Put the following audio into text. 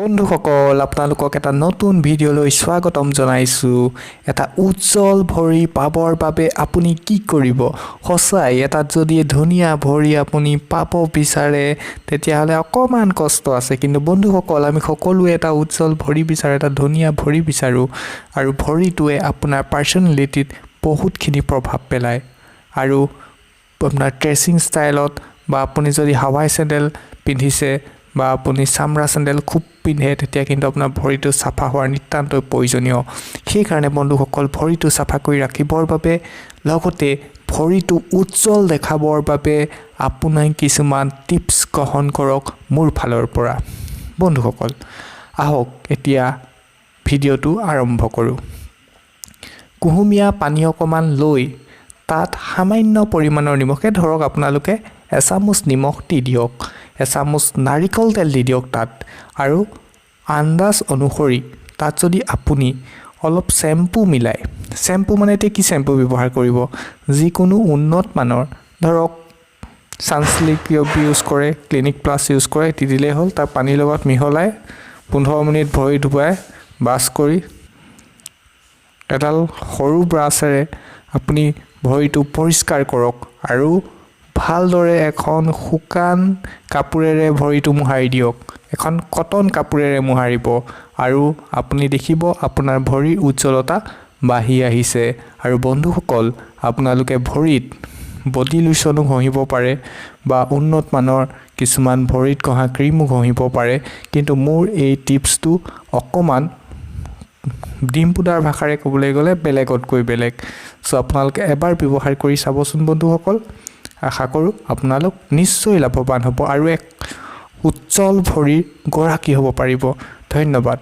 বন্ধুসকল আপোনালোকক এটা নতুন ভিডিঅ'লৈ স্বাগতম জনাইছো এটা উজ্জ্বল ভৰি পাবৰ বাবে আপুনি কি কৰিব সঁচাই এটা যদি ধুনীয়া ভৰি আপুনি পাব বিচাৰে তেতিয়াহলে অকমান কষ্ট আছে কিন্তু বন্ধুসকল আমি সকলোৱে এটা উজ্জ্বল ভৰি বিচাৰে এটা ধুনীয়া ভৰি বিচাৰো আৰু ভৰিটোৱে আপোনাৰ পাৰ্সোনালিটিত বহুতখিনি প্ৰভাৱ পেলায় আৰু আপোনাৰ ড্ৰেছিং ষ্টাইলত বা আপুনি যদি হাৱাই চেণ্ডেল পিন্ধিছে বা আপুনি চামৰা চেণ্ডেল খুব পিন্ধে তেতিয়া কিন্তু আপোনাৰ ভৰিটো সাফা হোৱাৰ নিতান্তই প্ৰয়োজনীয় সেই কাৰণে বন্ধুসকল ভৰিটো সাফা কৰি ৰাখিবৰ বাবে লগতে ভৰিটো উজ্জ্বল দেখাবৰ বাবে আপুনি কিছুমান টিপছ গ্ৰহণ কৰক মোৰ ফালৰ পৰা বন্ধুসকল আহক এতিয়া ভিডিঅ'টো আৰম্ভ কৰো কুহুমীয়া পানী অকমান লৈ তাত সামান্য পৰিমাণৰ নিমখে ধৰক আপোনালোকে এচামুচ নিমখ দি দিয়ক এচামুচ নাৰিকল তেল দি দিয়ক তাত আৰু আন্দাজ অনুসৰি তাত যদি আপুনি অলপ শ্যাম্পু মিলাই শ্যাম্পু মানে কি শ্যাম্পু ব্যৱহাৰ কৰিব যিকোনো উন্নত মানৰ ধৰক সানসিল্ক ইউজ কৰে ক্লিনিক প্লাস ইউজ কৰে দি দিলে হ'ল তাৰ পানীৰ লগত মিহলাই 15 মিনিট ভৰি ধুৱাই বাছ কৰি এডাল সৰু ব্ৰাছেৰে আপুনি ভৰিটো পৰিষ্কাৰ কৰক আৰু ভালদৰে এখন শুকান কাপোৰেৰে ভৰিটো মুহাৰি দিয়ক এখন কটন কাপোৰেৰে মুহাৰিব আৰু আপুনি দেখিব আপোনাৰ ভৰিৰ উজ্জ্বলতা বাঢ়ি আহিছে আৰু বন্ধুসকল আপোনালোকে ভৰিত বডি লোচনো ঘঁহিব পাৰে বা উন্নত মানৰ কিছুমান ভৰিত ঘঁহা ক্ৰীমো ঘঁহিব পাৰে কিন্তু মোৰ এই টিপছটো অকমান ডিম্পুদাৰ ভাষাৰে ক'বলৈ গ'লে বেলেগতকৈ বেলেগ সো আপোনালোকে এবাৰ ব্যৱহাৰ কৰি চাবচোন বন্ধুসকল আশা কৰো আপোনালোক নিশ্চয় লাভৱান হ'ব আৰু এক উজ্জ্বল ভৰিৰ গৰাকী হ'ব পাৰিব ধন্যবাদ